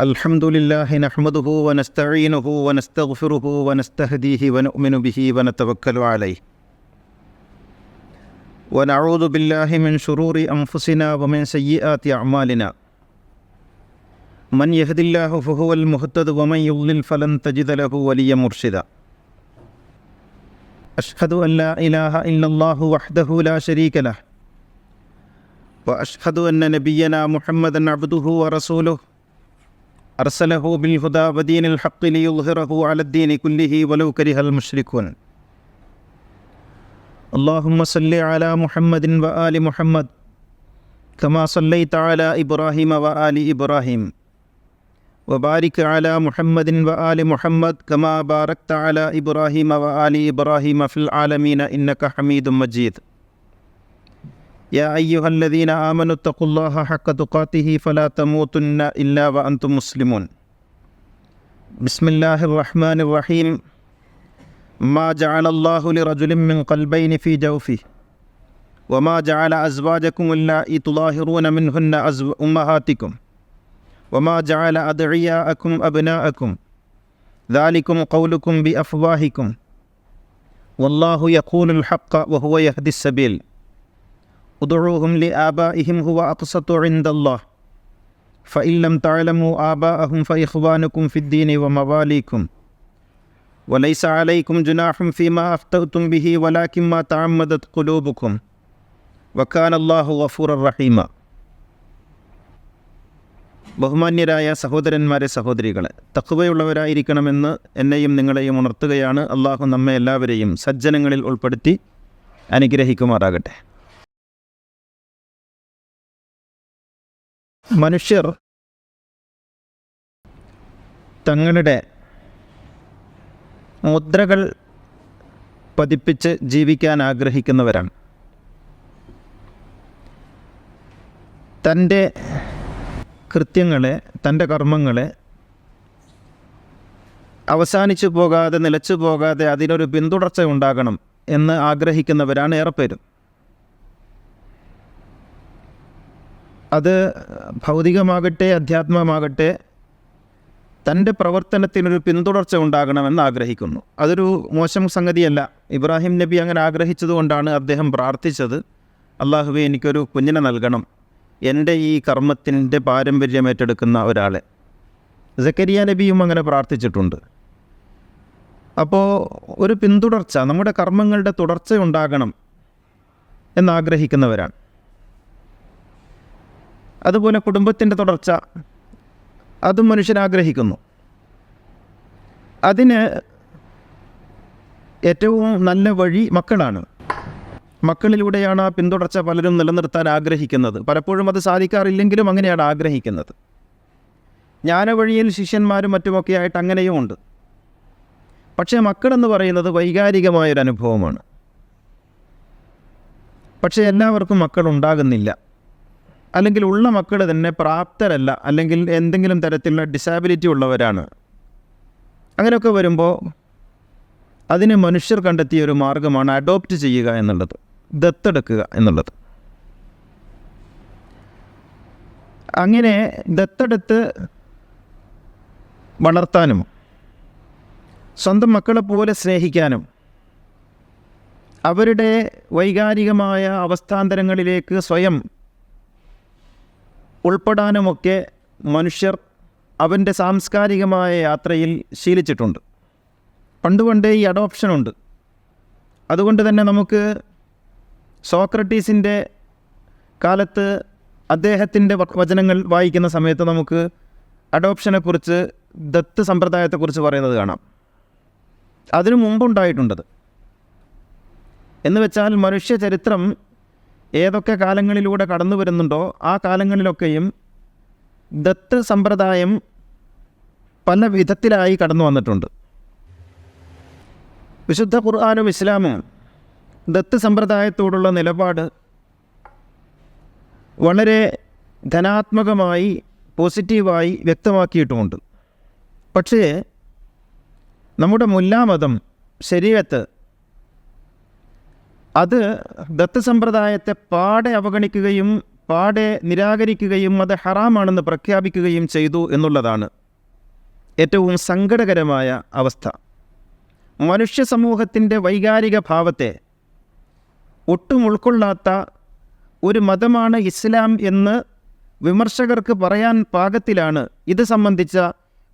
അൽഹംദുലില്ലാഹി നഹ്മദുഹു വനസ്തഈനുഹു വനസ്തഗ്ഫിറുഹു വനസ്തഹ്ദീഹി വനുഅ്മിനു ബിഹി വനതവക്കലു അലൈഹി വനഊദു ബില്ലാഹി മിൻ ശുറൂരി അൻഫുസിനാ വമിൻ സയ്യിആതി അഅ്മാലിനാ മൻ യഹ്ദില്ലാഹു ഫഹുവൽ മുഹ്തദി വമൻ യുദ്ലിൽ ഫലൻ തജിദ ലഹു വലിയ്യൻ മുർശിദാ അഷ്ഹദു അൻ ലാ ഇലാഹ ഇല്ലല്ലാഹു വഹ്ദഹു ലാ ശരീക ലഹു وأشهد أن نبينا محمدا عبده ورسوله أرسله بالهدى ودين الحق ليظهره على الدين كله ولو كره المشركون اللهم صل على محمد وآل محمد كما صليت على إبراهيم وآل إبراهيم وبارك على محمد وآل محمد كما باركت على إبراهيم وآل إبراهيم في العالمين إنك حميد مجيد يا أيها الذين آمنوا اتقوا الله حق تقاته فلا تموتن إلا وأنتم مسلمون بسم الله الرحمن الرحيم ما جعل الله لرجل من قلبين في جوفه وما جعل أزواجكم اللائي تظاهرون منهن أمهاتكم وما جعل أدعياءكم أبناءكم ذلكم قولكم بأفواهكم والله يقول الحق وهو يهدي السبيل ادعوهم لآبائهم هو أقسط عند الله فإن لم تعلموا آباءهم فإخوانكم في الدين ومواليكم وليس عليكم جناح فيما أخطأتم به ولكن ما تعمدت قلوبكم وكان الله غفورا رحيما. ബഹുമാന്യരായ സഹോദരന്മാരെ, സഹോദരികളെ, തഖ്വയുള്ളവരായിരിക്കണമെന്ന് എന്നെയും നിങ്ങളെയും ഉണർത്തുകയാണ്. അള്ളാഹു നമ്മെ എല്ലാവരെയും സജ്ജനങ്ങളിൽ ഉൾപ്പെടുത്തി അനുഗ്രഹിക്കുമാറാകട്ടെ. മനുഷ്യർ തങ്ങളുടെ മുദ്രകൾ പതിപ്പിച്ച് ജീവിക്കാൻ ആഗ്രഹിക്കുന്നവരാണ്. തൻ്റെ കൃത്യങ്ങളെ, തൻ്റെ കർമ്മങ്ങളെ അവസാനിച്ചു പോകാതെ, നിലച്ചു പോകാതെ അതിനൊരു പിന്തുടർച്ച ഉണ്ടാകണം എന്ന് ആഗ്രഹിക്കുന്നവരാണ് ഏറെപ്പേരും. അത് ഭൗതികമാകട്ടെ അധ്യാത്മമാകട്ടെ തൻ്റെ പ്രവർത്തനത്തിനൊരു പിന്തുടർച്ച ഉണ്ടാകണമെന്ന് ആഗ്രഹിക്കുന്നു. അതൊരു മോശം സംഗതിയല്ല. ഇബ്രാഹിം നബി അങ്ങനെ ആഗ്രഹിച്ചതുകൊണ്ടാണ് അദ്ദേഹം പ്രാർത്ഥിച്ചത്, അള്ളാഹുവേ, എനിക്കൊരു കുഞ്ഞിനെ നൽകണം, എൻ്റെ ഈ കർമ്മത്തിൻ്റെ പാരമ്പര്യം ഏറ്റെടുക്കുന്ന ഒരാളെ. സക്കരിയ നബിയും അങ്ങനെ പ്രാർത്ഥിച്ചിട്ടുണ്ട്. അപ്പോൾ ഒരു പിന്തുടർച്ച, നമ്മുടെ കർമ്മങ്ങളുടെ തുടർച്ച ഉണ്ടാകണം എന്നാഗ്രഹിക്കുന്നവരാണ്. അതുപോലെ കുടുംബത്തിൻ്റെ തുടർച്ച, അതും മനുഷ്യനാഗ്രഹിക്കുന്നു. അതിന് ഏറ്റവും നല്ല വഴി മക്കളാണ്. മക്കളിലൂടെയാണ് ആ പിന്തുടർച്ച പലരും നിലനിർത്താൻ ആഗ്രഹിക്കുന്നത്. പലപ്പോഴും അത് സാധിക്കാറില്ലെങ്കിലും അങ്ങനെയാണ് ആഗ്രഹിക്കുന്നത്. ജ്ഞാനവഴിയിൽ ശിഷ്യന്മാരും മറ്റുമൊക്കെ ആയിട്ട് അങ്ങനെയും ഉണ്ട്. പക്ഷേ മക്കളെന്ന് പറയുന്നത് വൈകാരികമായൊരനുഭവമാണ്. പക്ഷേ എല്ലാവർക്കും മക്കളുണ്ടാകുന്നില്ല, അല്ലെങ്കിൽ ഉള്ള മക്കൾ തന്നെ പ്രാപ്തരല്ല, അല്ലെങ്കിൽ എന്തെങ്കിലും തരത്തിലുള്ള ഡിസാബിലിറ്റി ഉള്ളവരാണ്. അങ്ങനെയൊക്കെ വരുമ്പോൾ അതിന് മനുഷ്യർ കണ്ടെത്തിയ ഒരു മാർഗമാണ് അഡോപ്റ്റ് ചെയ്യുക എന്നുള്ളത്, ദത്തെടുക്കുക എന്നുള്ളത്. അങ്ങനെ ദത്തെടുത്ത് വളർത്താനും സ്വന്തം മക്കളെ പോലെ സ്നേഹിക്കാനും അവരുടെ വൈകാരികമായ അവസ്ഥാന്തരങ്ങളിലേക്ക് സ്വയം ഉൾപ്പെടാനുമൊക്കെ മനുഷ്യർ അവൻ്റെ സാംസ്കാരികമായ യാത്രയിൽ ശീലിച്ചിട്ടുണ്ട്. പണ്ടുപണ്ടേ ഈ അഡോപ്ഷനുണ്ട്. അതുകൊണ്ട് തന്നെ നമുക്ക് സോക്രട്ടീസിൻ്റെ കാലത്ത് അദ്ദേഹത്തിൻ്റെ വചനങ്ങൾ വായിക്കുന്ന സമയത്ത് നമുക്ക് അഡോപ്ഷനെക്കുറിച്ച്, ദത്ത് സമ്പ്രദായത്തെക്കുറിച്ച് പറയുന്നത് കാണാം. അതിനു മുമ്പുണ്ടായിട്ടുണ്ടത്. എന്ന് വെച്ചാൽ മനുഷ്യ ചരിത്രം ഏതൊക്കെ കാലങ്ങളിലൂടെ കടന്നു വരുന്നുണ്ടോ ആ കാലങ്ങളിലൊക്കെയും ദത്ത് സമ്പ്രദായം പല വിധത്തിലായി കടന്നു വന്നിട്ടുണ്ട്. വിശുദ്ധ ഖുർആനും ഇസ്ലാമും ദത്ത് സമ്പ്രദായത്തോടുള്ള നിലപാട് വളരെ ധനാത്മകമായി, പോസിറ്റീവായി വ്യക്തമാക്കിയിട്ടുമുണ്ട്. പക്ഷേ നമ്മുടെ മുല്ലാമതം, ശരീഅത്ത്, അത് ദത്ത് സമ്പ്രദായത്തെ പാടെ അവഗണിക്കുകയും പാടെ നിരാകരിക്കുകയും അത് ഹറാമാണെന്ന് പ്രഖ്യാപിക്കുകയും ചെയ്തു എന്നുള്ളതാണ് ഏറ്റവും സങ്കടകരമായ അവസ്ഥ. മനുഷ്യ സമൂഹത്തിൻ്റെ വൈകാരിക ഭാവത്തെ ഒട്ടും ഉൾക്കൊള്ളാത്ത ഒരു മതമാണ് ഇസ്ലാം എന്ന് വിമർശകർക്ക് പറയാൻ പാകത്തിലാണ് ഇത് സംബന്ധിച്ച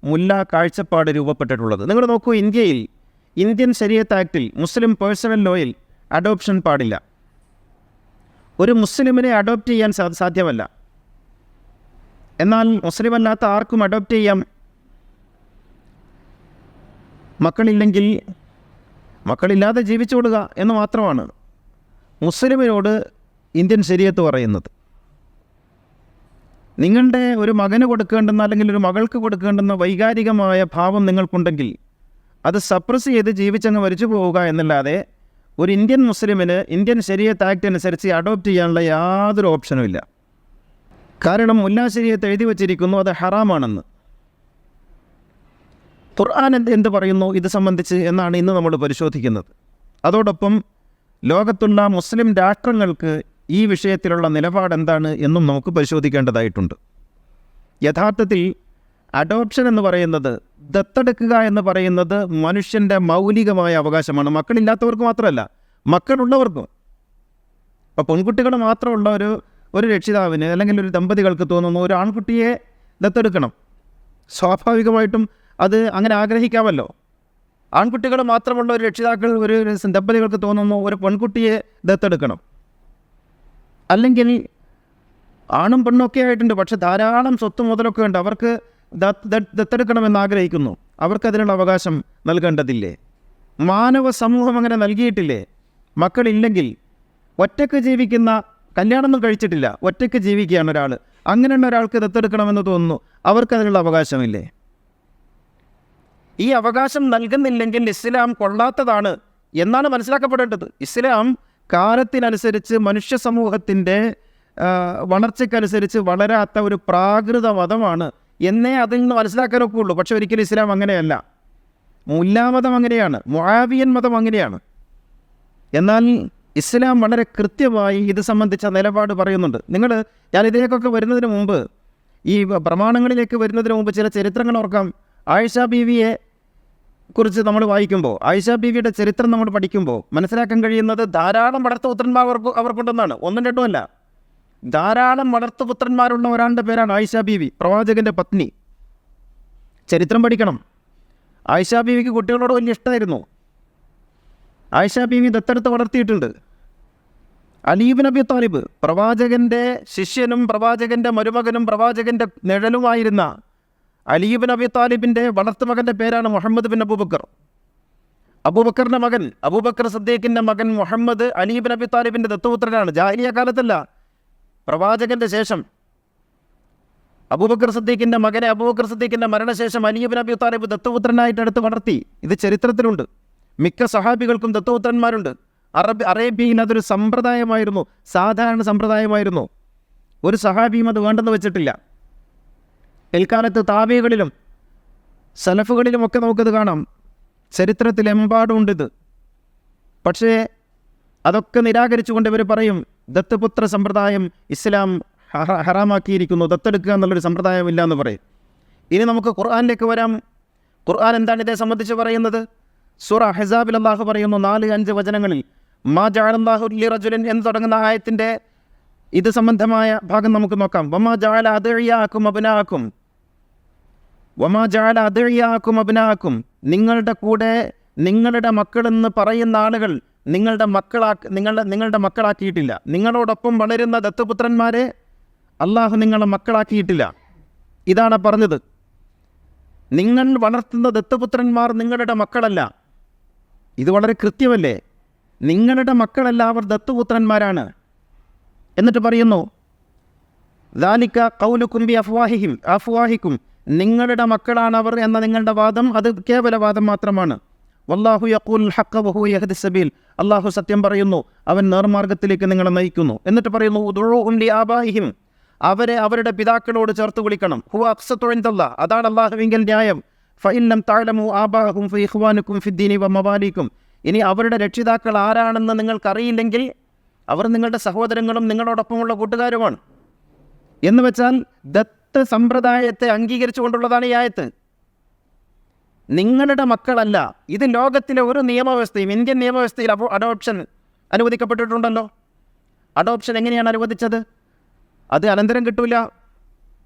മുല്ല കാഴ്ചപ്പാട് രൂപപ്പെട്ടിട്ടുള്ളത്. നിങ്ങൾ നോക്കൂ, ഇന്ത്യയിൽ ഇന്ത്യൻ ശരീഅത്ത് ആക്ടിൽ മുസ്ലിം പേഴ്സണൽ ലോയിൽ അഡോപ്ഷൻ പാടില്ല. ഒരു മുസ്ലിമിനെ അഡോപ്റ്റ് ചെയ്യാൻ സാധ്യമല്ല. എന്നാൽ മുസ്ലിം അല്ലാത്ത ആർക്കും അഡോപ്റ്റ് ചെയ്യാം. മക്കളില്ലാതെ ജീവിച്ചുകൊള്ളുക എന്ന് മാത്രമാണ് മുസ്ലിമിനോട് ഇന്ത്യൻ ശരീഅത്ത് പറയുന്നത്. നിങ്ങളുടെ ഒരു മകന് കൊടുക്കേണ്ടുന്ന അല്ലെങ്കിൽ ഒരു മകൾക്ക് കൊടുക്കേണ്ടുന്ന വൈകാരികമായ ഭാവം നിങ്ങൾക്കുണ്ടെങ്കിൽ അത് സപ്രസ് ചെയ്ത് ജീവിച്ചങ്ങ് മരിച്ചു പോവുക എന്നല്ലാതെ ഒരു ഇന്ത്യൻ മുസ്ലിമിന് ഇന്ത്യൻ ശരീഅത്ത് ആക്ട് അനുസരിച്ച് അഡോപ്റ്റ് ചെയ്യാനുള്ള യാതൊരു ഓപ്ഷനും ഇല്ല. കാരണം മുല്ലാ ശരീഅത്ത് എഴുതി വച്ചിരിക്കുന്നു അത് ഹറാമാണെന്ന്. ഖുർആൻ എന്ത് പറയുന്നു ഇത് സംബന്ധിച്ച് എന്നാണ് ഇന്ന് നമ്മൾ പരിശോധിക്കുന്നത്. അതോടൊപ്പം ലോകത്തുള്ള മുസ്ലിം രാഷ്ട്രങ്ങൾക്ക് ഈ വിഷയത്തിലുള്ള നിലപാടെന്താണ് എന്നും നമുക്ക് പരിശോധിക്കേണ്ടതായിട്ടുണ്ട്. യഥാർത്ഥത്തിൽ അഡോപ്ഷൻ എന്ന് പറയുന്നത്, ദത്തെടുക്കുക എന്ന് പറയുന്നത് മനുഷ്യൻ്റെ മൗലികമായ അവകാശമാണ്. മക്കളില്ലാത്തവർക്ക് മാത്രമല്ല, മക്കളുള്ളവർക്കും. അപ്പോൾ പെൺകുട്ടികൾ മാത്രമുള്ള ഒരു രക്ഷിതാവിന് അല്ലെങ്കിൽ ഒരു ദമ്പതികൾക്ക് തോന്നുന്നു ഒരു ആൺകുട്ടിയെ ദത്തെടുക്കണം. സ്വാഭാവികമായിട്ടും അത് അങ്ങനെ ആഗ്രഹിക്കാമല്ലോ. ആൺകുട്ടികൾ മാത്രമുള്ള ഒരു രക്ഷിതാക്കൾ ഒരു ദമ്പതികൾക്ക് തോന്നുന്നു ഒരു പെൺകുട്ടിയെ ദത്തെടുക്കണം. അല്ലെങ്കിൽ ആണും പെണ്ണൊക്കെ ആയിട്ടുണ്ട്, പക്ഷെ ധാരാളം സ്വത്ത് മുതലൊക്കെ ഉണ്ട്, അവർക്ക് ദത്തെടുക്കണമെന്ന് ആഗ്രഹിക്കുന്നു. അവർക്കതിനുള്ള അവകാശം നൽകേണ്ടതില്ലേ? മാനവ സമൂഹം അങ്ങനെ നൽകിയിട്ടില്ലേ? മക്കളില്ലെങ്കിൽ ഒറ്റയ്ക്ക് ജീവിക്കുന്ന, കല്യാണമൊന്നും കഴിച്ചിട്ടില്ല, ഒറ്റയ്ക്ക് ജീവിക്കുകയാണ് ഒരാൾ, അങ്ങനെയുള്ള ഒരാൾക്ക് ദത്തെടുക്കണമെന്ന് തോന്നുന്നു, അവർക്കതിനുള്ള അവകാശമില്ലേ? ഈ അവകാശം നൽകുന്നില്ലെങ്കിൽ ഇസ്ലാം കൊള്ളാത്തതാണ് എന്നാണ് മനസ്സിലാക്കപ്പെടേണ്ടത്. ഇസ്ലാം കാലത്തിനനുസരിച്ച് മനുഷ്യ സമൂഹത്തിൻ്റെ വളർച്ചയ്ക്കനുസരിച്ച് വളരാത്ത ഒരു പ്രാകൃത മതമാണ് എന്നേ അതിൽ നിന്ന് മനസ്സിലാക്കാനൊക്കെ ഉള്ളൂ. പക്ഷെ ഒരിക്കലും ഇസ്ലാം അങ്ങനെയല്ല. മുല്ലാമതം അങ്ങനെയാണ്, മുആവിയൻ മതം അങ്ങനെയാണ്. എന്നാൽ ഇസ്ലാം വളരെ കൃത്യമായി ഇത് സംബന്ധിച്ച നിലപാട് പറയുന്നുണ്ട്. ഞാൻ ഇതിലേക്കൊക്കെ വരുന്നതിന് മുമ്പ്, ഈ പ്രമാണങ്ങളിലേക്ക് വരുന്നതിന് മുമ്പ് ചില ചരിത്രങ്ങൾ ഓർക്കാം. ആയിഷ ബീവിയെ കുറിച്ച് നമ്മൾ വായിക്കുമ്പോൾ, ആയിഷ ബീവിയുടെ ചരിത്രം നമ്മൾ പഠിക്കുമ്പോൾ മനസ്സിലാക്കാൻ കഴിയുന്നത് ധാരാളം വളർത്തുപുത്രന്മാർ അവർക്കുണ്ടെന്നാണ്. ഒന്നും രണ്ടും അല്ല, ധാരാളം വളർത്തുപുത്രന്മാരുള്ള ഒരാളുടെ പേരാണ് ആയിഷ ബീവി, പ്രവാചകൻ്റെ പത്നി. ചരിത്രം പഠിക്കണം. ആയിഷ ബീവിക്ക് കുട്ടികളോട് വലിയ ഇഷ്ടമായിരുന്നു. ആയിഷ ബീവി ദത്തെടുത്ത് വളർത്തിയിട്ടുണ്ട്. അലി ഇബ്നു അബി താലിബ്, പ്രവാചകൻ്റെ ശിഷ്യനും പ്രവാചകൻ്റെ മരുമകനും പ്രവാചകൻ്റെ നിഴലുമായിരുന്ന അലി ഇബ്നു അബി താലിബിൻ്റെ വളർത്തുമകൻ്റെ പേരാണ് മുഹമ്മദ് ബിൻ അബൂബക്കർ. അബൂബക്കറിൻ്റെ മകൻ, അബൂബക്കർ സിദ്ദീഖിൻ്റെ മകൻ മുഹമ്മദ് അലി ഇബ്നു അബി താലിബിൻ്റെ ദത്തുപുത്രനാണ്. ജാഹിലിയ്യ കാലത്തല്ല, പ്രവാചകൻ്റെ ശേഷം അബൂബക്കർ സിദ്ദീഖിൻ്റെ മകനെ അബൂബക്കർ സിദ്ദീഖിൻ്റെ മരണശേഷം അലി ഇബ്നു അബി താലിബ് ദത്തുപുത്രനായിട്ട് എടുത്ത് വളർത്തി. ഇത് ചരിത്രത്തിലുണ്ട്. മിക്ക സഹാബികൾക്കും ദത്തുപുത്രന്മാരുണ്ട്. അറേബ്യയിൽ അതൊരു സമ്പ്രദായമായിരുന്നു, സാധാരണ സമ്പ്രദായമായിരുന്നു. ഒരു സഹാബിയും അത് വേണ്ടെന്ന് വെച്ചിട്ടില്ല. പിൽക്കാലത്ത് താബികളിലും സലഫുകളിലുമൊക്കെ നമുക്കത് കാണാം. ചരിത്രത്തിലെമ്പാടുമുണ്ടിത്. പക്ഷേ അതൊക്കെ നിരാകരിച്ചുകൊണ്ട് ഇവർ പറയും ദത്തുപുത്ര സമ്പ്രദായം ഇസ്ലാം ഹറാമാക്കിയിരിക്കുന്നു, ദത്തെടുക്കുക എന്നുള്ളൊരു സമ്പ്രദായമില്ല എന്ന് പറയും. ഇനി നമുക്ക് ഖുർആനിലേക്ക് വരാം. ഖുർആൻ എന്താണ് ഇതേ സംബന്ധിച്ച് പറയുന്നത്? സൂറ അഹ്സാബിൽ അല്ലാഹു പറയുന്നു 4-5 വചനങ്ങളിൽ മാ ജഅലല്ലാഹു ലിറജുലിൻ എന്ന് തുടങ്ങുന്ന ആയത്തിൻ്റെ ഇത് സംബന്ധമായ ഭാഗം നമുക്ക് നോക്കാം. വമാ ജഅല അദ്ഇയാക്കും അബ്നാഅക്കും, വമാ ജഅല അദ്ഇയാക്കും അബ്നാഅക്കും, നിങ്ങളുടെ കൂടെ നിങ്ങളുടെ മക്കളെന്ന് പറയുന്ന ആളുകൾ നിങ്ങളുടെ മക്കളാക്കിയിട്ടില്ല. നിങ്ങളോടൊപ്പം വളരുന്ന ദത്തുപുത്രന്മാരെ അള്ളാഹു നിങ്ങളെ മക്കളാക്കിയിട്ടില്ല. ഇതാണ് പറഞ്ഞത്. നിങ്ങൾ വളർത്തുന്ന ദത്തുപുത്രന്മാർ നിങ്ങളുടെ മക്കളല്ല. ഇത് വളരെ കൃത്യമല്ലേ? നിങ്ങളുടെ മക്കളല്ല, അവർ ദത്തുപുത്രന്മാരാണ്. എന്നിട്ട് പറയുന്നു ദാലിക ഖൗലുകും ബി അഫ്വാഹിക്കും, നിങ്ങളുടെ മക്കളാണവർ എന്ന നിങ്ങളുടെ വാദം അത് കേവല വാദം മാത്രമാണ്. വല്ലാഹു യഖൂൽ ഹഖ വഹുവ യഹ്ദി സബീൽ, അള്ളാഹു സത്യം പറയുന്നു, അവൻ നേർമാർഗത്തിലേക്ക് നിങ്ങളെ നയിക്കുന്നു. എന്നിട്ട് പറയുന്നു ഉദ്ഉഹും ലിആബാഇഹിം, അവരെ അവരുടെ പിതാക്കളോട് ചേർത്ത് വിളിക്കണം. ഹുവ അഖ്സതു ഇൻദല്ലാഹ്, അതാണ് അള്ളാഹുവിങ്കൽ ന്യായം. ഫഇൻ ലം തഅലമു ആബാഅഹും ഫഇഖ്വാനുക്കും ഫിദ്ദീനി വമവാലിക്കും, ഇനി അവരുടെ രക്ഷിതാക്കൾ ആരാണെന്ന് നിങ്ങൾക്കറിയില്ലെങ്കിൽ അവർ നിങ്ങളുടെ സഹോദരങ്ങളും നിങ്ങളോടൊപ്പമുള്ള കൂട്ടുകാരുമാണ്. എന്ന് വെച്ചാൽ ദത്ത് സമ്പ്രദായത്തെ അംഗീകരിച്ചുകൊണ്ടുള്ളതാണ് ഈ ആയത്ത്. നിങ്ങളുടെ മക്കളല്ല. ഇത് ലോകത്തിലെ ഒരു നിയമവ്യവസ്ഥയും, ഇന്ത്യൻ നിയമവ്യവസ്ഥയിൽ അഡോപ്ഷൻ അനുവദിക്കപ്പെട്ടിട്ടുണ്ടല്ലോ. അഡോപ്ഷൻ എങ്ങനെയാണ് അനുവദിച്ചത്? അത് അനന്തരം കിട്ടൂല.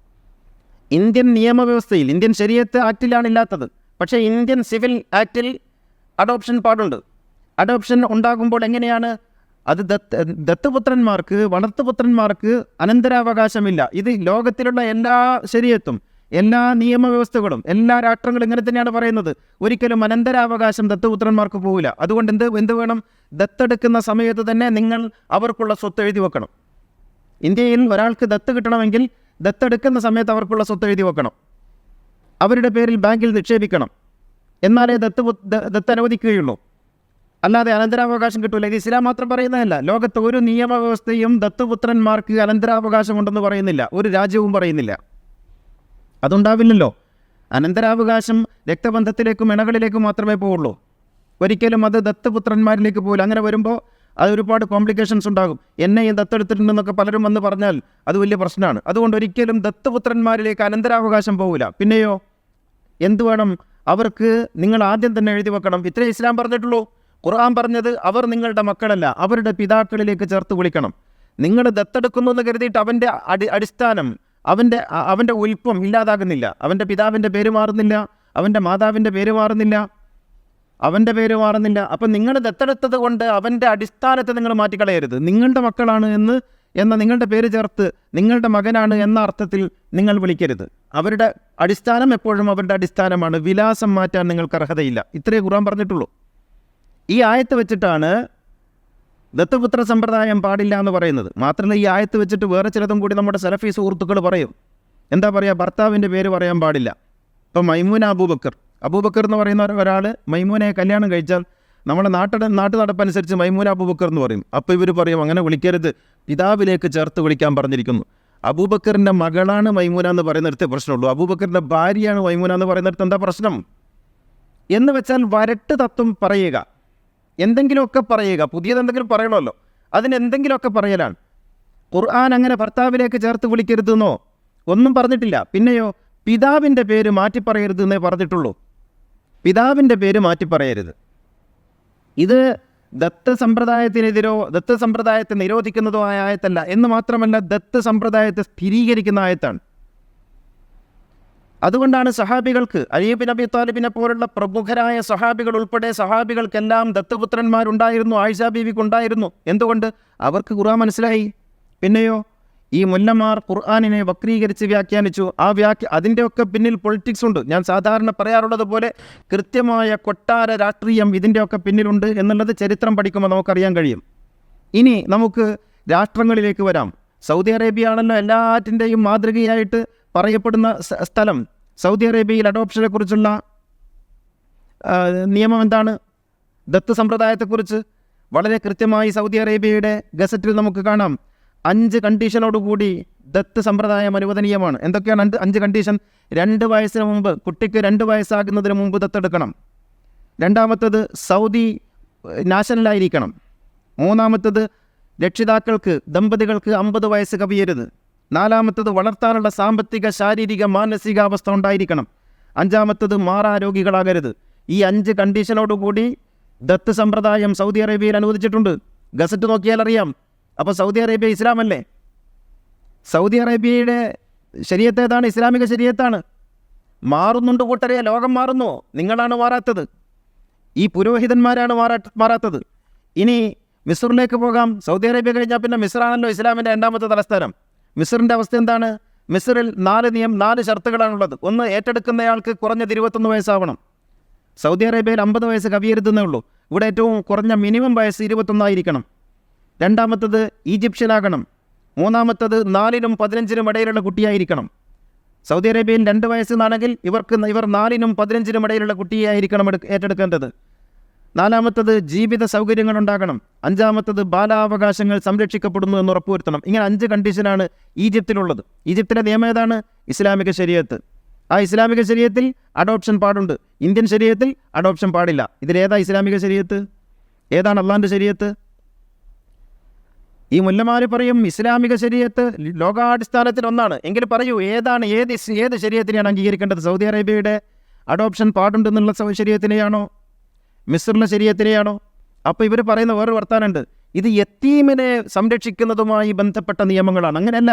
ഇന്ത്യൻ നിയമവ്യവസ്ഥയിൽ, ഇന്ത്യൻ ശരീഅത്ത് ആക്റ്റിലാണ് ഇല്ലാത്തത്. പക്ഷേ ഇന്ത്യൻ സിവിൽ ആക്റ്റിൽ അഡോപ്ഷൻ പാടുണ്ട്. അഡോപ്ഷൻ ഉണ്ടാകുമ്പോൾ എങ്ങനെയാണ് അത്? ദത്തുപുത്രന്മാർക്ക്, വളർത്തുപുത്രന്മാർക്ക് അനന്തരാവകാശമില്ല. ഇത് ലോകത്തിലുള്ള എല്ലാ ശരീഅത്തും, എല്ലാ നിയമവ്യവസ്ഥകളും, എല്ലാ രാഷ്ട്രങ്ങളും ഇങ്ങനെ തന്നെയാണ് പറയുന്നത്. ഒരിക്കലും അനന്തരാവകാശം ദത്തുപുത്രന്മാർക്ക് പോകില്ല. അതുകൊണ്ട് എന്ത് വേണം? ദത്തെടുക്കുന്ന സമയത്ത് തന്നെ നിങ്ങൾ അവർക്കുള്ള സ്വത്ത് എഴുതി വെക്കണം. ഇന്ത്യയിൽ ഒരാൾക്ക് ദത്ത് കിട്ടണമെങ്കിൽ ദത്തെടുക്കുന്ന സമയത്ത് അവർക്കുള്ള സ്വത്ത് എഴുതി വെക്കണം. അവരുടെ പേരിൽ ബാങ്കിൽ നിക്ഷേപിക്കണം. എന്നാലേ ദത്ത് അനുവദിക്കുകയുള്ളൂ. അല്ലാതെ അനന്തരാവകാശം കിട്ടൂല. ഇത് ഇസ്ലാം മാത്രം പറയുന്നതല്ല. ലോകത്ത് ഒരു നിയമവ്യവസ്ഥയും ദത്തുപുത്രന്മാർക്ക് അനന്തരാവകാശമുണ്ടെന്ന് പറയുന്നില്ല. ഒരു രാജ്യവും പറയുന്നില്ല. അതുണ്ടാവില്ലല്ലോ. അനന്തരാവകാശം രക്തബന്ധത്തിലേക്കും ഇണകളിലേക്കും മാത്രമേ പോവുള്ളൂ. ഒരിക്കലും അത് ദത്തുപുത്രന്മാരിലേക്ക് പോകില്ല. അങ്ങനെ വരുമ്പോൾ അത് ഒരുപാട് കോംപ്ലിക്കേഷൻസ് ഉണ്ടാകും. എന്നെയും ദത്തെടുത്തിട്ടുണ്ടെന്നൊക്കെ പലരും വന്ന് പറഞ്ഞാൽ അത് വലിയ പ്രശ്നമാണ്. അതുകൊണ്ട് ഒരിക്കലും ദത്തുപുത്രന്മാരിലേക്ക് അനന്തരാവകാശം പോകില്ല. പിന്നെയോ എന്ത് വേണം? അവർക്ക് നിങ്ങൾ ആദ്യം തന്നെ എഴുതി വെക്കണം. ഇത്രേ ഇസ്ലാം പറഞ്ഞിട്ടുള്ളൂ. ഖുർആൻ പറഞ്ഞത് അവർ നിങ്ങളുടെ മക്കളല്ല, അവരുടെ പിതാക്കളിലേക്ക് ചേർത്ത് വിളിക്കണം. നിങ്ങൾ ദത്തെടുക്കുന്നു എന്ന് കരുതിയിട്ട് അവൻ്റെ അടിസ്ഥാനം, അവൻ്റെ ഉൽപ്പം ഇല്ലാതാകുന്നില്ല. അവൻ്റെ പിതാവിൻ്റെ പേര് മാറുന്നില്ല, അവൻ്റെ മാതാവിൻ്റെ പേര് മാറുന്നില്ല, അവൻ്റെ പേര് മാറുന്നില്ല. അപ്പം നിങ്ങൾ ദത്തെടുത്തത് കൊണ്ട് അവൻ്റെ അടിസ്ഥാനത്തെ നിങ്ങൾ മാറ്റിക്കളയരുത്. നിങ്ങളുടെ മക്കളാണ് എന്ന നിങ്ങളുടെ പേര് ചേർത്ത് നിങ്ങളുടെ മകനാണ് എന്ന അർത്ഥത്തിൽ നിങ്ങൾ വിളിക്കരുത്. അവരുടെ അടിസ്ഥാനം എപ്പോഴും അവരുടെ അടിസ്ഥാനമാണ്. വിലാസം മാറ്റാൻ നിങ്ങൾക്ക് അർഹതയില്ല. ഇത്രയേ ഖുർആൻ പറഞ്ഞിട്ടുള്ളൂ. ഈ ആയത്ത് വെച്ചിട്ടാണ് ദത്തുപുത്ര സമ്പ്രദായം പാടില്ല എന്ന് പറയുന്നത്. മാത്രമല്ല, ഈ ആയത്ത് വെച്ചിട്ട് വേറെ ചിലതും കൂടി നമ്മുടെ സലഫി സുഹൃത്തുക്കൾ പറയും. എന്താ പറയുക? ഭർത്താവിൻ്റെ പേര് പറയാൻ പാടില്ല. ഇപ്പം മൈമൂന അബൂബക്കർ എന്ന് പറയുന്ന ഒരാൾ മൈമൂനയെ കല്യാണം കഴിച്ചാൽ നമ്മുടെ നാട്ടു നടപ്പനുസരിച്ച് മൈമൂന അബൂബക്കർ എന്ന് പറയും. അപ്പോൾ ഇവർ പറയും അങ്ങനെ വിളിക്കരുത്, പിതാവിലേക്ക് ചേർത്ത് വിളിക്കാൻ പറഞ്ഞിരിക്കുന്നു. അബൂബക്കറിൻ്റെ മകളാണ് മൈമൂന എന്ന് പറയുന്നിടത്തേ പ്രശ്നമുള്ളൂ. അബൂബക്കറിൻ്റെ ഭാര്യയാണ് മൈമൂന എന്ന് പറയുന്നിടത്ത് എന്താ പ്രശ്നം? എന്ന് വെച്ചാൽ വരട്ട് തത്വം പറയുക, എന്തെങ്കിലുമൊക്കെ പറയുക, പുതിയതെന്തെങ്കിലും പറയണമല്ലോ, അതിനെന്തെങ്കിലുമൊക്കെ പറയലാണ്. ഖുർആൻ അങ്ങനെ ഭർത്താവിലേക്ക് ചേർത്ത് വിളിക്കരുതെന്നോ ഒന്നും പറഞ്ഞിട്ടില്ല. പിന്നെയോ പിതാവിൻ്റെ പേര് മാറ്റിപ്പറയരുതെന്നേ പറഞ്ഞിട്ടുള്ളൂ. പിതാവിൻ്റെ പേര് മാറ്റിപ്പറയരുത്. ഇത് ദത്ത് സമ്പ്രദായത്തിനെതിരോ ദത്ത് സമ്പ്രദായത്തെ നിരോധിക്കുന്നതോ ആയ ആയത്തല്ല. എന്ന് മാത്രമല്ല, ദത്ത് സമ്പ്രദായത്തെ സ്ഥിരീകരിക്കുന്ന ആയത്താണ്. അതുകൊണ്ടാണ് സഹാബികൾക്ക്, അലി ബിൻ അബി താലിബിനെ പോലുള്ള പ്രമുഖരായ സഹാബികൾ ഉൾപ്പെടെ സഹാബികൾക്കെല്ലാം ദത്തുപുത്രന്മാരുണ്ടായിരുന്നു. ആയിഷ ബീവിക്കുണ്ടായിരുന്നു. എന്തുകൊണ്ട്? അവർക്ക് ഖുർആൻ മനസ്സിലായി. പിന്നെയോ ഈ മുല്ലമാർ ഖുർആനിനെ വക്രീകരിച്ച് വ്യാഖ്യാനിച്ചു. അതിൻ്റെയൊക്കെ പിന്നിൽ പൊളിറ്റിക്സ് ഉണ്ട്. ഞാൻ സാധാരണ പറയാറുള്ളത് പോലെ കൃത്യമായ കൊട്ടാര രാഷ്ട്രീയം ഇതിൻ്റെയൊക്കെ പിന്നിലുണ്ട് എന്നുള്ളത് ചരിത്രം പഠിക്കുമ്പോൾ നമുക്കറിയാൻ കഴിയും. ഇനി നമുക്ക് രാഷ്ട്രങ്ങളിലേക്ക് വരാം. സൗദി അറേബ്യ ആണല്ലോ എല്ലാറ്റിൻ്റെയും മാതൃകയായിട്ട് പറയപ്പെടുന്ന സ്ഥലം. സൗദി അറേബ്യയിൽ അഡോപ്ഷനെ കുറിച്ചുള്ള നിയമം എന്താണ്? ദത്ത് സമ്പ്രദായത്തെക്കുറിച്ച് വളരെ കൃത്യമായി സൗദി അറേബ്യയുടെ ഗസറ്റിൽ നമുക്ക് കാണാം. 5 കണ്ടീഷനോടുകൂടി ദത്ത് സമ്പ്രദായം അനുവദനീയമാണ്. എന്തൊക്കെയാണ് 5 കണ്ടീഷൻ? 2 വയസ്സിന് മുമ്പ്, കുട്ടിക്ക് 2 വയസ്സാകുന്നതിന് മുമ്പ് ദത്തെടുക്കണം. രണ്ടാമത്തത് സൗദി നാഷണലായിരിക്കണം. മൂന്നാമത്തത് രക്ഷിതാക്കൾക്ക്, ദമ്പതികൾക്ക് 50 വയസ്സ് കവിയരുത്. നാലാമത്തത് വളർത്താനുള്ള സാമ്പത്തിക, ശാരീരിക, മാനസികാവസ്ഥ ഉണ്ടായിരിക്കണം. അഞ്ചാമത്തത് മാറാരോഗികളാകരുത്. ഈ 5 കണ്ടീഷനോടുകൂടി ദത്ത് സമ്പ്രദായം സൗദി അറേബ്യയിൽ അനുവദിച്ചിട്ടുണ്ട്. ഗസറ്റ് നോക്കിയാൽ അറിയാം. അപ്പോൾ സൗദി അറേബ്യ ഇസ്ലാമല്ലേ? സൗദി അറേബ്യയുടെ ശരീഅത്ത് ഏതാണ്? ഇസ്ലാമിക ശരീഅത്താണ്. മാറുന്നുണ്ട് കൂട്ടരെ, ലോകം മാറുന്നു. നിങ്ങളാണ് മാറാത്തത്. ഈ പുരോഹിതന്മാരാണ് മാറാത്തത്. ഇനി മിസ്റിലേക്ക് പോകാം. സൗദി അറേബ്യ കഴിഞ്ഞാൽ പിന്നെ മിസ്റാണല്ലോ ഇസ്ലാമിൻ്റെ 2ാമത്തെ തലസ്ഥാനം. മിസ്റിൻ്റെ അവസ്ഥ എന്താണ്? മിസ്റിൽ 4 ഷർത്തുകളാണുള്ളത്. ഒന്ന്, ഏറ്റെടുക്കുന്നയാൾക്ക് കുറഞ്ഞത് 21 വയസ്സാവണം. സൗദി അറേബ്യയിൽ 50 വയസ്സ് കവിയരുതെന്നേ ഉള്ളൂ. ഇവിടെ ഏറ്റവും കുറഞ്ഞ മിനിമം വയസ്സ് 21 ആയിരിക്കണം. രണ്ടാമത്തത് ഈജിപ്ഷ്യനാകണം. മൂന്നാമത്തത് 4നും 15നും ഇടയിലുള്ള കുട്ടിയായിരിക്കണം. സൗദി അറേബ്യയിൽ 2 വയസ്സെന്നാണെങ്കിൽ ഇവർ 4നും 15നും ഇടയിലുള്ള കുട്ടിയായിരിക്കണം ഏറ്റെടുക്കേണ്ടത്. നാലാമത്തത് ജീവിത സൗകര്യങ്ങളുണ്ടാകണം. അഞ്ചാമത്തത് ബാലാവകാശങ്ങൾ സംരക്ഷിക്കപ്പെടുന്നു എന്ന് ഉറപ്പുവരുത്തണം. ഇങ്ങനെ 5 കണ്ടീഷനാണ് ഈജിപ്തിലുള്ളത്. ഈജിപ്തിലെ നിയമം ഏതാണ്? ഇസ്ലാമിക ശരീഅത്ത്. ആ ഇസ്ലാമിക ശരീഅത്തിൽ അഡോപ്ഷൻ പാടുണ്ട്. ഇന്ത്യൻ ശരീഅത്തിൽ അഡോപ്ഷൻ പാടില്ല. ഇതിലേതാ ഇസ്ലാമിക ശരീഅത്ത്? ഏതാണ് അള്ളാൻ്റെ ശരീഅത്ത്? ഈ മുല്ലമാർ പറയും ഇസ്ലാമിക ശരീഅത്ത് ലോകാടിസ്ഥാനത്തിൽ ഒന്നാണ്. എങ്കിൽ പറയൂ, ഏത് ശരീഅത്തിനെയാണ് അംഗീകരിക്കേണ്ടത്? സൗദി അറേബ്യയുടെ അഡോപ്ഷൻ പാടുണ്ടെന്നുള്ള ശരീഅത്തിനെയാണോ, മിസ്റിലെ ശരീഅത്തിനെയാണോ? അപ്പോൾ ഇവർ പറയുന്ന വേറൊരു വർത്താനുണ്ട്, ഇത് യത്തീമിനെ സംരക്ഷിക്കുന്നതുമായി ബന്ധപ്പെട്ട നിയമങ്ങളാണ്. അങ്ങനെയല്ല,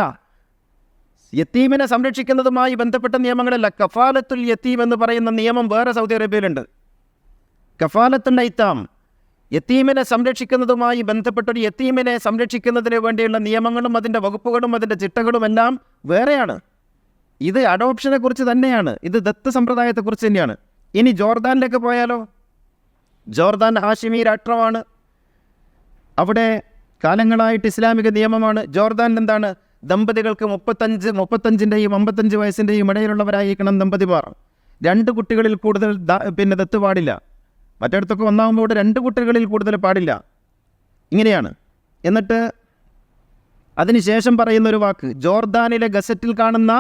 യത്തീമിനെ സംരക്ഷിക്കുന്നതുമായി ബന്ധപ്പെട്ട നിയമങ്ങളല്ല. കഫാലത്തുൽ യത്തീം എന്ന് പറയുന്ന നിയമം വേറെ സൗദി അറേബ്യയിലുണ്ട്. കഫാലത്തുൽ ഐത്താം, യത്തീമിനെ സംരക്ഷിക്കുന്നതുമായി ബന്ധപ്പെട്ടൊരു യത്തീമിനെ സംരക്ഷിക്കുന്നതിന് വേണ്ടിയുള്ള നിയമങ്ങളും അതിൻ്റെ വകുപ്പുകളും അതിൻ്റെ ചിട്ടകളും എല്ലാം വേറെയാണ്. ഇത് അഡോപ്ഷനെ കുറിച്ച് തന്നെയാണ്, ഇത് ദത്ത് സമ്പ്രദായത്തെക്കുറിച്ച് തന്നെയാണ്. ഇനി ജോർദാനിലേക്ക് പോയാലോ? ജോർദാൻ ഹാഷിമി രാഷ്ട്രമാണ്. അവിടെ കാലങ്ങളായിട്ട് ഇസ്ലാമിക നിയമമാണ്. ജോർദാനിൽ എന്താണ്? ദമ്പതികൾക്ക് 35-55 വയസ്സിൻ്റെയും ഇടയിലുള്ളവരായിരിക്കണം ദമ്പതിമാർ. 2 കുട്ടികളിൽ കൂടുതൽ ദത്ത് പാടില്ല. മറ്റിടത്തൊക്കെ ഒന്നാകുമ്പോൾ ഇവിടെ 2 കുട്ടികളിൽ കൂടുതൽ പാടില്ല. ഇങ്ങനെയാണ്. എന്നിട്ട് അതിനുശേഷം പറയുന്നൊരു വാക്ക്, ജോർദാനിലെ ഗസറ്റിൽ കാണുന്ന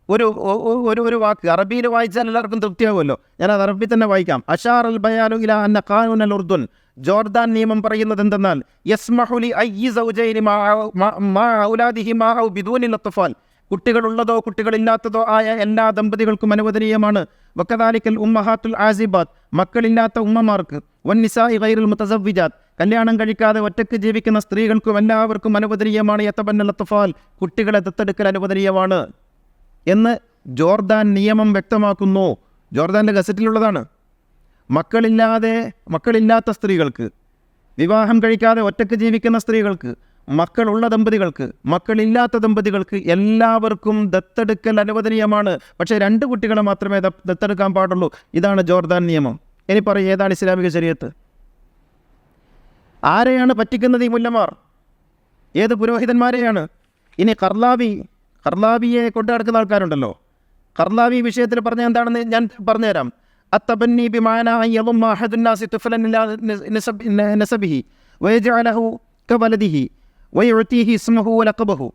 ഒരു വാക്ക് അറബിയിൽ വായിച്ചാൽ എല്ലാവർക്കും തൃപ്തിയാകുമല്ലോ. ഞാനത് അറബി തന്നെ വായിക്കാം. അഷാർ അൽ ബയാനു ഇലാ അന്ന ഖാനൂൻ അൽ ഉർദുൻ, ജോർദാൻ നിയമം പറയുന്നത് എന്തെന്നാൽ യസ്മഹുലി അയ്യി സൗജൈനി മാ ഔലാദിഹി മാ ഔ ബിദൂനിൽ അത്ഫാൽ, കുട്ടികളുള്ളതോ കുട്ടികളില്ലാത്തതോ ആയ എല്ലാ ദമ്പതികൾക്കും അനുവദനീയമാണ്. വക്കദാലിക്കൽ ഉമ്മഹാത്തുൽ ആസിബാത്ത്, മക്കളില്ലാത്ത ഉമ്മമാർക്ക്, വന്നിസാഇ ഗൈറുൽ മുതസവ്വിജാത്ത്, കല്യാണം കഴിക്കാതെ ഒറ്റയ്ക്ക് ജീവിക്കുന്ന സ്ത്രീകൾക്കും എല്ലാവർക്കും അനുവദനീയമാണ്. യതബന്നൽ അത്ഫാൽ, കുട്ടികളെ ദത്തെടുക്കൽ അനുവദനീയമാണ് എന്ന് ജോർദാൻ നിയമം വ്യക്തമാക്കുന്നു. ജോർദാൻ്റെ ഗസറ്റിലുള്ളതാണ്. മക്കളില്ലാത്ത സ്ത്രീകൾക്ക്, വിവാഹം കഴിക്കാതെ ഒറ്റയ്ക്ക് ജീവിക്കുന്ന സ്ത്രീകൾക്ക്, മക്കളുള്ള ദമ്പതികൾക്ക്, മക്കളില്ലാത്ത ദമ്പതികൾക്ക് എല്ലാവർക്കും ദത്തെടുക്കൽ അനുവദനീയമാണ്. പക്ഷേ 2 കുട്ടികളെ മാത്രമേ ദത്തെടുക്കാൻ പാടുള്ളൂ. ഇതാണ് ജോർദാൻ നിയമം. ഇനി പറയും, ഏതാണ് ഇസ്ലാമിക ശരീഅത്ത്? ആരെയാണ് പറ്റിക്കുന്നത് ഈ മുല്ലമാർ? ഏത് പുരോഹിതന്മാരെയാണ്? ഇനി ഖർലാവിയെ കൊണ്ടു നടക്കുന്ന ആൾക്കാരുണ്ടല്ലോ. ഖർലാവി വിഷയത്തിൽ പറഞ്ഞ എന്താണെന്ന് ഞാൻ പറഞ്ഞുതരാം. അത്തബന്നി ബിമാന യളുമ്മ അഹദുൻ നാസി തുഫലൻ ഇലാ നസബിഹി വയജഅലഹു കവലദിഹി വയുഅതിഹി ഇസ്മഹു വലഖബഹു,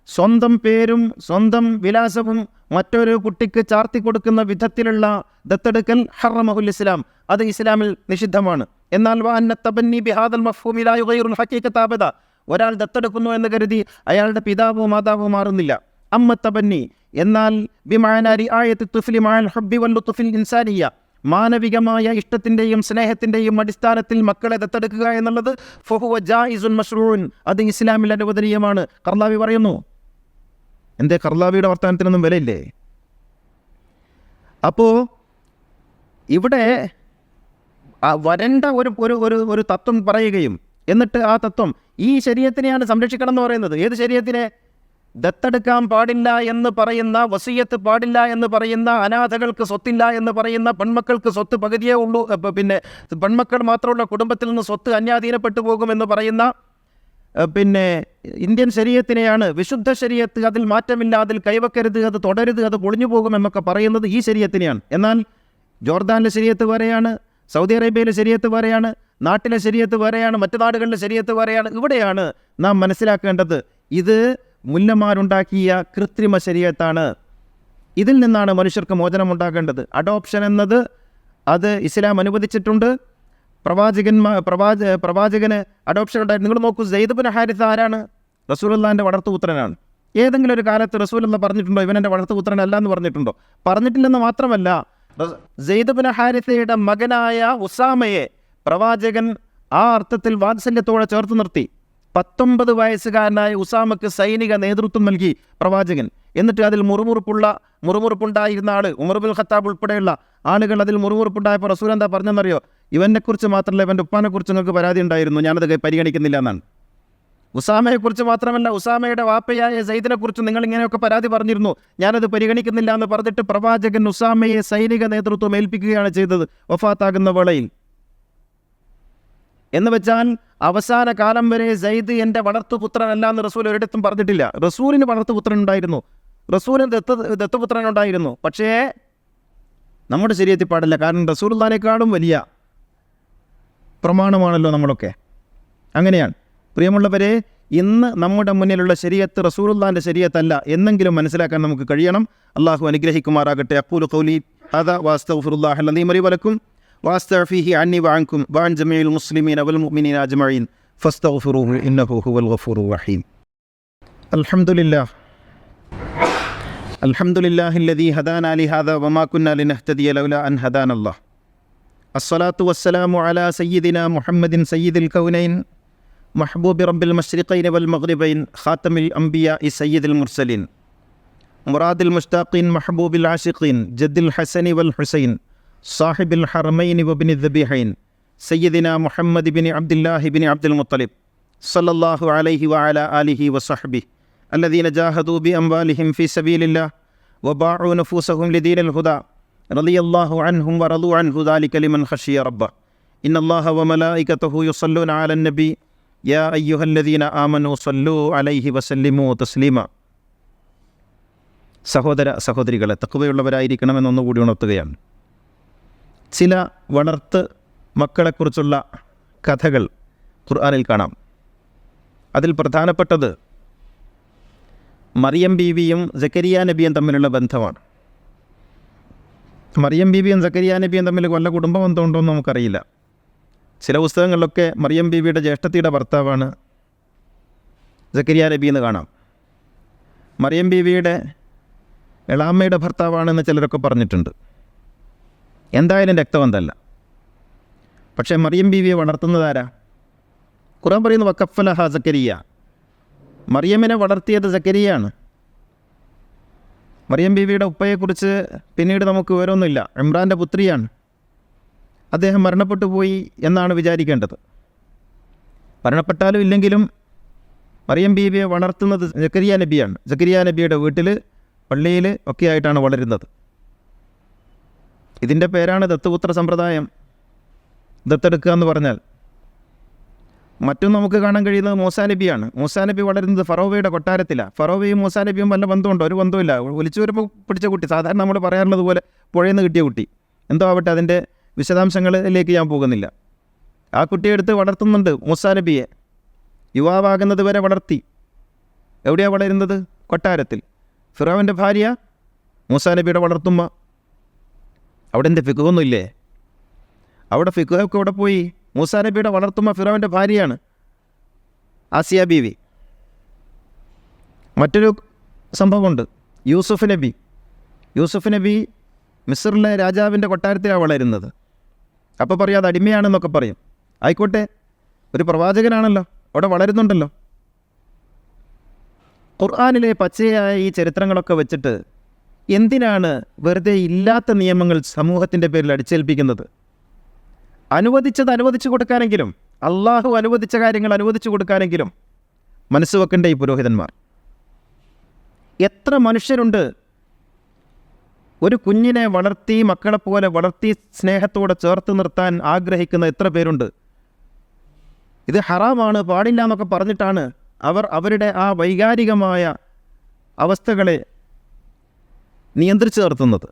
സ്വന്തം പേരും സ്വന്തം വിലാസവും മറ്റൊരു കുട്ടിക്ക് ചാർത്തി കൊടുക്കുന്ന വിധത്തിലുള്ള ദത്തെടുക്കൽ ഹറമഹുൽ ഇസ്ലാം, അത് ഇസ്ലാമിൽ നിഷിദ്ധമാണ്. എന്നാൽ വഅന്ന തബന്നി ബിഹാദൽ മഫ്ഹൂമി ലാ യുഗയ്യിറുൽ ഹഖീഖത അബദ, ഒരാൾ ദത്തെടുക്കുന്നു എന്ന് കരുതി അയാളുടെ പിതാവോ മാതാവോ മാറുന്നില്ല. അമ്മ തബന്നി, എന്നാൽ ബിമഅന റിആയത്തി തുഫ്ലി മഅൽ ഹബ്ബി വൽ ലുത്ഫിൽ ഇൻസാനിയ്യ, മാനവികമായ ഇഷ്ടത്തിൻ്റെയും സ്നേഹത്തിൻ്റെയും അടിസ്ഥാനത്തിൽ മക്കളെ ദത്തെടുക്കുക എന്നുള്ളത് ഫഹുവ ജായിസുൻ മശ്റൂൻ, അത് ഇസ്ലാമിൽ അനുവദനീയമാണ്. ഖർലാവി പറയുന്നു. എന്തേ ഖർലാവിയുടെ വർത്തമാനത്തിനൊന്നും വിലയില്ലേ? അപ്പോൾ ഇവിടെ വരണ്ട ഒരു തത്വം പറയുകയും എന്നിട്ട് ആ തത്വം ഈ ശരീഅത്തിനെയാണ് സംരക്ഷിക്കണം എന്ന് പറയുന്നത്. ഏത് ശരീഅത്തിനെ? ദത്തെടുക്കാൻ പാടില്ല എന്ന് പറയുന്ന, വസിയത്ത് പാടില്ല എന്ന് പറയുന്ന, അനാഥകൾക്ക് സ്വത്തില്ല എന്ന് പറയുന്ന, പെൺമക്കൾക്ക് സ്വത്ത് പകുതിയേ ഉള്ളൂ, പിന്നെ പെൺമക്കൾ മാത്രമുള്ള കുടുംബത്തിൽ നിന്ന് സ്വത്ത് അന്യാധീനപ്പെട്ടു പോകുമെന്ന് പറയുന്ന ഇന്ത്യൻ ശരീഅത്തിനെയാണ് വിശുദ്ധ ശരീഅത്ത്, അതിൽ മാറ്റമില്ല, അതിൽ കൈവക്കരുത്, അത് തുടരുത്, അത് പൊളിഞ്ഞു പോകുമെന്നൊക്കെ പറയുന്നത് ഈ ശരീഅത്തിനെയാണ്. എന്നാൽ ജോർദാനിലെ ശരീഅത്ത് വേറെയാണ്, സൗദി അറേബ്യയിലെ ശരീഅത്ത് വേറെയാണ്, നാട്ടിലെ ശരീഅത്ത് വേറെയാണ്, മറ്റു നാടുകളിലെ ശരീഅത്ത് വേറെയാണ്. ഇവിടെയാണ് നാം മനസ്സിലാക്കേണ്ടത്, ഇത് മുല്ലമാരുണ്ടാക്കിയ കൃത്രിമ ശരീഅത്താണ്. ഇതിൽ നിന്നാണ് മനുഷ്യർക്ക് മോചനമുണ്ടാകേണ്ടത്. അഡോപ്ഷൻ എന്നത് അത് ഇസ്ലാം അനുവദിച്ചിട്ടുണ്ട്. പ്രവാചകന് അഡോപ്ഷൻ ഉണ്ടായിരുന്നു. നിങ്ങൾ നോക്കൂ, സെയ്ദ് ബിൻ ഹാരിസ ആരാണ്? റസൂലുള്ളാഹിൻ്റെ വളർത്തുപുത്രനാണ്. ഏതെങ്കിലും ഒരു കാലത്ത് റസൂലുള്ള പറഞ്ഞിട്ടുണ്ടോ ഇവൻ എൻ്റെ വളർത്തുപുത്രനല്ല എന്ന് പറഞ്ഞിട്ടുണ്ടോ? പറഞ്ഞിട്ടില്ലെന്ന് മാത്രമല്ല, സെയ്ദ് ബിൻ ഹാരിസയുടെ മകനായ ഉസാമയെ പ്രവാചകൻ ആ അർത്ഥത്തിൽ വാത്സല്യത്തോടെ ചേർത്ത് നിർത്തി. 19 വയസ്സുകാരനായ ഉസാമക്ക് സൈനിക നേതൃത്വം നൽകി പ്രവാചകൻ. എന്നിട്ട് അതിൽ മുറുമുറുപ്പുണ്ടായിരുന്ന ആൾ ഉമർ ബിൻ ഖത്താബ് ഉൾപ്പെടെയുള്ള ആളുകൾ അതിൽ മുറുമുറുപ്പുണ്ടായപ്പോൾ റസൂൽ എന്താ പറഞ്ഞെന്നറിയോ? ഇവനെക്കുറിച്ച് മാത്രമല്ല, ഇവൻ്റെ ഉപ്പാനെക്കുറിച്ച് നിങ്ങൾക്ക് പരാതി ഉണ്ടായിരുന്നു, ഞാനത് പരിഗണിക്കുന്നില്ല എന്നാണ്. ഉസാമയെക്കുറിച്ച് മാത്രമല്ല, ഉസാമയുടെ വാപ്പയായ സെയ്ദിനെക്കുറിച്ച് നിങ്ങൾ ഇങ്ങനെയൊക്കെ പരാതി പറഞ്ഞിരുന്നു, ഞാനത് പരിഗണിക്കുന്നില്ല എന്ന് പറഞ്ഞിട്ട് പ്രവാചകൻ ഉസാമയെ സൈനിക നേതൃത്വം ഏൽപ്പിക്കുകയാണ് ചെയ്തത് വഫാത്താകുന്ന വേളയിൽ. എന്ന് വെച്ചാൽ അവസാന കാലം വരെ സെയ്ദ് എൻ്റെ വളർത്തുപുത്രനല്ല എന്ന് റസൂൽ ഒരിടത്തും പറഞ്ഞിട്ടില്ല. റസൂലിന് വളർത്തുപുത്രൻ ഉണ്ടായിരുന്നു, റസൂലിന് ദത്തുപുത്രൻ ഉണ്ടായിരുന്നു. പക്ഷേ നമ്മുടെ ശരീഅത്തിൽ പാടില്ല. കാരണം റസൂലുള്ളാഹിനേക്കാളും വലിയ പ്രമാണമാണല്ലോ നമ്മളൊക്കെ. അങ്ങനെയാണ് പ്രിയമുള്ളവരെ, ഇന്ന് നമ്മുടെ മുന്നിലുള്ള ശരീഅത്ത് റസൂലുള്ളാഹിൻ്റെ ശരീഅത്തല്ല എന്നെങ്കിലും മനസ്സിലാക്കാൻ നമുക്ക് കഴിയണം. അള്ളാഹു അനുഗ്രഹിക്കുമാറാകട്ടെ. അഖൂലു ഖൗലി ഹദാ വഅസ്തഗ്ഫിറുല്ലാഹൽ അലീം ലി വലക്കും വഅസ്തഗ്ഫിഹി അന്നി വഅൻകും വഅൻ ജമീഇൽ മുസ്ലിമീന വൽ മുഅ്മിനീന അജ്മഈൻ. فاستغفروه إنه هو الغفور الرحيم. الحمد لله الذي هدانا لهذا وما كنا لنهتدي لولا أن هدانا الله. الصلاة والسلام على سيدنا محمد سيد الكونين محبوب رب المشرقين والمغربين خاتم الأنبياء سيد المرسلين مراد المشتاقين محبوب العاشقين جد الحسن والحسين صاحب الحرمين وابن الذبيحين سيدنا محمد بن عبد الله بن عبد المطلب صلى الله عليه وعلى آله وصحبه الذين جاهدوا بأموالهم في سبيل الله وباعوا نفوسهم لدين الهدى رضي الله عنهم ورضوا عنه ذلك لمن خشي ربه. إن الله وملائكته يصلون على النبي يا أيها الذين آمنوا صلوا عليه وسلموا تسليما. സഹോദര സഹോദരികളെ, തഖ്വയുള്ളവരായിരിക്കണമെന്നൊന്നുകൂടി ഉണർത്തുകയാണ്. ചില വളർത്ത് മക്കളെക്കുറിച്ചുള്ള കഥകൾ ഖുർആനിൽ കാണാം. അതിൽ പ്രധാനപ്പെട്ടത് മറിയം ബീവിയും സക്കരിയ നബിയും തമ്മിലുള്ള ബന്ധമാണ്. മറിയം ബീവിയും സക്കരിയ നബിയും തമ്മിൽ വല്ല കുടുംബ ബന്ധമുണ്ടോ എന്ന് നമുക്കറിയില്ല. ചില പുസ്തകങ്ങളിലൊക്കെ മറിയം ബീവിയുടെ ജ്യേഷ്ഠത്തിയുടെ ഭർത്താവാണ് സക്കരിയ നബി എന്ന് കാണാം. മറിയം ബീവിയുടെ എളാമ്മയുടെ ഭർത്താവാണെന്ന് ചിലരൊക്കെ പറഞ്ഞിട്ടുണ്ട്. എന്തായാലും രക്തബന്ധമല്ല. പക്ഷേ മറിയം ബീവിയെ വളർത്തുന്നതാരാ? ഖുർആൻ പറയുന്നു വകഫലഹ സക്കരിയ. മറിയമ്മിനെ വളർത്തിയത് സക്കരിയാണ്. മറിയം ബീവിയുടെ ഉപ്പയെക്കുറിച്ച് പിന്നീട് നമുക്ക് വിവരമൊന്നുമില്ല. ഇമ്രാൻ്റെ പുത്രിയാണ്. അദ്ദേഹം മരണപ്പെട്ടു പോയി എന്നാണ് വിചാരിക്കേണ്ടത്. മരണപ്പെട്ടാലും ഇല്ലെങ്കിലും മറിയം ബീവിയെ വളർത്തുന്നത് സക്കരിയ നബിയാണ്. സക്കരിയ നബിയുടെ വീട്ടിൽ, പള്ളിയിൽ ഒക്കെ ആയിട്ടാണ് വളരുന്നത്. ഇതിൻ്റെ പേരാണ് ദത്തുപുത്ര സമ്പ്രദായം, ദത്തെടുക്കുക എന്ന് പറഞ്ഞാൽ. മറ്റും നമുക്ക് കാണാൻ കഴിയുന്നത് മൂസാ നബിയാണ്. മൂസാ നബി വളരുന്നത് ഫറോവയുടെ കൊട്ടാരത്തിലാണ്. ഫറോവയും മൂസാ നബിയും വല്ല ബന്ധമുണ്ടോ? ഒരു ബന്ധമില്ല. ഒലിച്ചു വരുമ്പോൾ പിടിച്ച കുട്ടി, സാധാരണ നമ്മൾ പറയാറുള്ളത് പോലെ പുഴയിൽ നിന്ന് കിട്ടിയ കുട്ടി. എന്തോ ആവട്ടെ, അതിൻ്റെ വിശദാംശങ്ങളിലേക്ക് ഞാൻ പോകുന്നില്ല. ആ കുട്ടിയെ എടുത്ത് വളർത്തുന്നുണ്ട് മൂസാ നബിയെ. യുവാവാകുന്നത് വരെ വളർത്തി. എവിടെയാണ് വളരുന്നത്? കൊട്ടാരത്തിൽ. ഫിറോവൻ്റെ ഭാര്യ മൂസാ നബിയുടെ വളർത്തുമ്മ. അവിടെ എൻ്റെ ഫിഖൊന്നുമില്ലേ? അവിടെ ഫിഖൊക്കെ ഇവിടെ പോയി. മൂസാ നബിയുടെ വളർത്തുമ്മ ഫിറോവൻ്റെ ഭാര്യയാണ് ആസിയ ബീവി. മറ്റൊരു സംഭവമുണ്ട്. യൂസുഫ് നബി മിസ്റിലെ രാജാവിൻ്റെ കൊട്ടാരത്തിലാണ് വളരുന്നത്. അപ്പോൾ പറയും അത് അടിമയാണെന്നൊക്കെ പറയും. ആയിക്കോട്ടെ, ഒരു പ്രവാചകനാണല്ലോ, അവിടെ വളരുന്നുണ്ടല്ലോ. ഖുർആനിലെ പച്ചയായ ഈ ചരിത്രങ്ങളൊക്കെ വെച്ചിട്ട് എന്തിനാണ് വെറുതെ ഇല്ലാത്ത നിയമങ്ങൾ സമൂഹത്തിൻ്റെ പേരിൽ അടിച്ചേൽപ്പിക്കുന്നത്? അനുവദിച്ചത് അനുവദിച്ചു കൊടുക്കാനെങ്കിലും, അള്ളാഹു അനുവദിച്ച കാര്യങ്ങൾ അനുവദിച്ചു കൊടുക്കാനെങ്കിലും മനസ്സ് വെക്കണ്ടേ ഈ പുരോഹിതന്മാർ? എത്ര മനുഷ്യരുണ്ട് ഒരു കുഞ്ഞിനെ വളർത്തി, മക്കളെപ്പോലെ വളർത്തി സ്നേഹത്തോടെ ചേർത്ത് നിർത്താൻ ആഗ്രഹിക്കുന്ന എത്ര പേരുണ്ട്? ഇത് ഹറാമാണ്, പാടില്ല എന്നൊക്കെ പറഞ്ഞിട്ടാണ് അവർ അവരുടെ ആ വൈകാരികമായ അവസ്ഥകളെ നിയന്ത്രിച്ചു നിർത്തുന്നത്.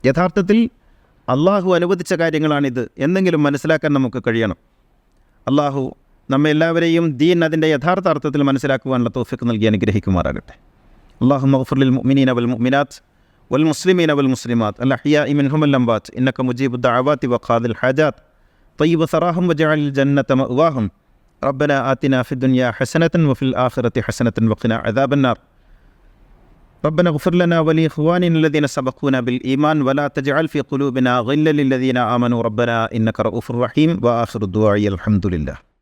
യഥാർത്ഥത്തിൽ അള്ളാഹു അനുവദിച്ച കാര്യങ്ങളാണിത് എന്നെങ്കിലും മനസ്സിലാക്കാൻ നമുക്ക് കഴിയണം. അള്ളാഹു നമ്മെ എല്ലാവരെയും ദീൻ അതിൻ്റെ യഥാർത്ഥ അർത്ഥത്തിൽ മനസ്സിലാക്കുവാനുള്ള തൗഫീഖ് നൽകി അനുഗ്രഹിക്കുമാറാകട്ടെ. അല്ലാഹുമ്മ ഗ്ഫിർ ലിൽ മുഅ്മിനീന വൽ മുഅ്മിനാത്ത് വൽ മുസ്ലിമീന വൽ മുസ്ലിമാത്ത് അൽ അഹ്യാഇ മിൻഹും വൽ അംവാത്ത് ഇന്നക മുജീബുദ് ദഅവാതി വഖാദിൽ ഹാജാത്ത് طيب ثراهم وجعل الجنة مأواهم ربنا آتنا في الدنيا حسنة وفي الآخرة حسنة وقنا عذاب النار ربنا اغفر لنا ولإخواننا الذين سبقونا بالإيمان ولا تجعل في قلوبنا غلا للذين آمنوا ربنا إنك رؤوف رحيم وآخر الدعاء الحمد لله.